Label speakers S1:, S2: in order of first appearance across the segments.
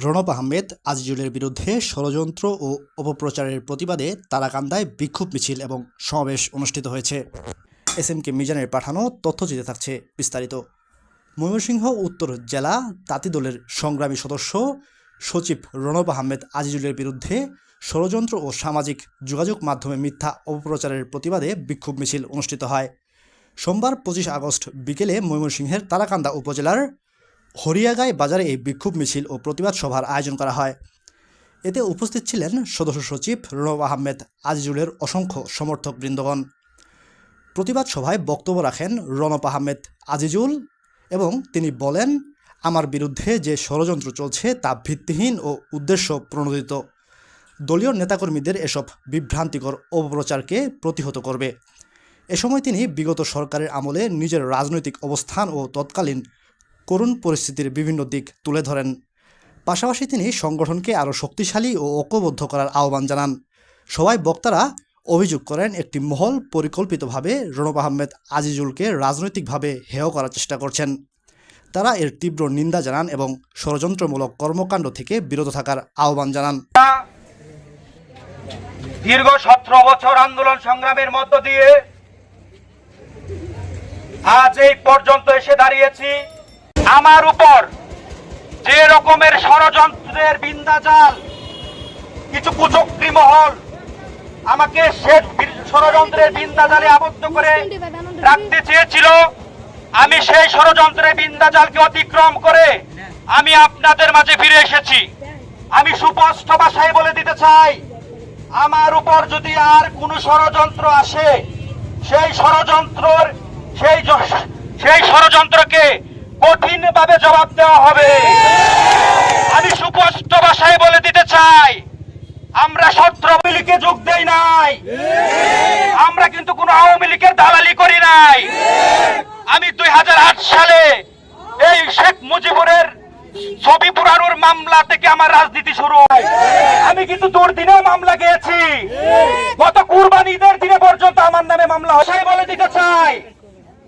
S1: রণব আহমেদ আজিজুলের বিরুদ্ধে ষড়যন্ত্র ও অপপ্রচারের প্রতিবাদে তারাকান্দায় বিক্ষোভ মিছিল এবং সমাবেশ অনুষ্ঠিত হয়েছে। এসএমকে মিজানের পাঠানো তথ্যচিত্রে থাকছে বিস্তারিত। ময়মনসিংহ উত্তর জেলা তাঁতি দলের সংগ্রামী সদস্য সচিব রণব আহমেদ আজিজুলের বিরুদ্ধে ষড়যন্ত্র ও সামাজিক যোগাযোগ মাধ্যমে মিথ্যা অপপ্রচারের প্রতিবাদে বিক্ষোভ মিছিল অনুষ্ঠিত হয়। সোমবার 25 আগস্ট বিকেলে ময়মনসিংহের তারাকান্দা উপজেলার হরিয়াগাঁই বাজারে এই বিক্ষোভ মিছিল ও প্রতিবাদ সভার আয়োজন করা হয়। এতে উপস্থিত ছিলেন সদস্য সচিব রণব আহমেদ আজিজুলের অসংখ্য সমর্থক বৃন্দগণ। প্রতিবাদ সভায় বক্তব্য রাখেন রণব আহমেদ আজিজুল এবং তিনি বলেন, আমার বিরুদ্ধে যে ষড়যন্ত্র চলছে তা ভিত্তিহীন ও উদ্দেশ্য প্রণোদিত। দলীয় নেতাকর্মীদের এসব বিভ্রান্তিকর অপপ্রচারকে প্রতিহত করবে। এ সময় তিনি বিগত সরকারের আমলে নিজের রাজনৈতিক অবস্থান ও তৎকালীন করুণ পরিস্থিতির বিভিন্ন দিক তুলে ধরেন। পাশাপাশি তিনি সংগঠনকে আরও শক্তিশালী ও ঐক্যবদ্ধ করার আহ্বান জানান। সবাই বক্তারা অভিযোগ করেন একটি মহল পরিকল্পিতভাবে রণব আহমেদ আজিজুলকে রাজনৈতিকভাবে হেয় করার চেষ্টা করছেন। তারা এর তীব্র নিন্দা জানান এবং ষড়যন্ত্রমূলক কর্মকাণ্ড থেকে বিরত থাকার আহ্বান জানান।
S2: দীর্ঘ 17 বছর আন্দোলন সংগ্রামের মধ্য দিয়ে আজ এই পর্যন্ত এসে দাঁড়িয়েছি। আমার উপর যে রকমের ষড়যন্ত্রের বিন্দাজাল কিছু কুচক্রী মহল আমাকে সে ষড়যন্ত্রের বিন্দাজালে আবদ্ধ করে রাখতে চেয়েছিল, আমি সেই ষড়যন্ত্রের বিন্দাজালকে অতিক্রম করে আমি আপনাদের মাঝে ফিরে এসেছি। আমি সুস্পষ্ট ভাষায় বলে দিতে চাই, আমার উপর যদি আর কোনো ষড়যন্ত্র আসে সেই ষড়যন্ত্রকে কঠিনভাবে জবাব দেওয়া হবে। আমি সুস্পষ্ট ভাষায় বলে দিতে চাই, আমরা আওয়ামী লীগে যোগ দেই নাই, আমরা কিন্তু কোন আওয়ামী লীগের দালালি করি নাই। আমি 2008 সালে এই শেখ মুজিবুরের ছবি পুরানোর মামলা থেকে আমার রাজনীতি শুরু হয়। আমি কিন্তু দুর্দিনেও মামলা গিয়েছি, গত কুরবানি ঈদের দিনে পর্যন্ত আমার নামে মামলা হয়। বলে দিতে চাই,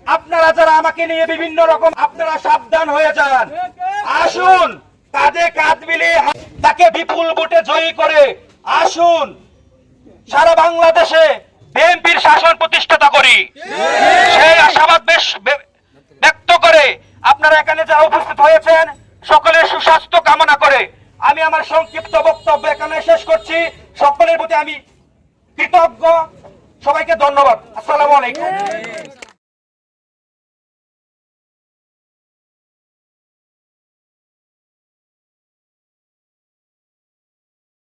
S2: আপনারা যারা আমাকে নিয়ে বিভিন্ন রকম, আপনারা সাবধান হয়ে যান। আসুন কাঁধে কাঁধ মিলিয়ে তাকে বিপুল ভোটে জয়ী করে আসুন সারা বাংলাদেশে বিএনপির শাসন প্রতিষ্ঠাতা করি। সেই আশাবাদ ব্যক্ত করে আপনারা এখানে যারা উপস্থিত হয়েছেন সকলের সুস্বাস্থ্য কামনা করে আমি আমার সংক্ষিপ্ত বক্তব্য এখানে শেষ করছি। সকলের প্রতি আমি কৃতজ্ঞ। সবাইকে ধন্যবাদ। আসসালামু আলাইকুম।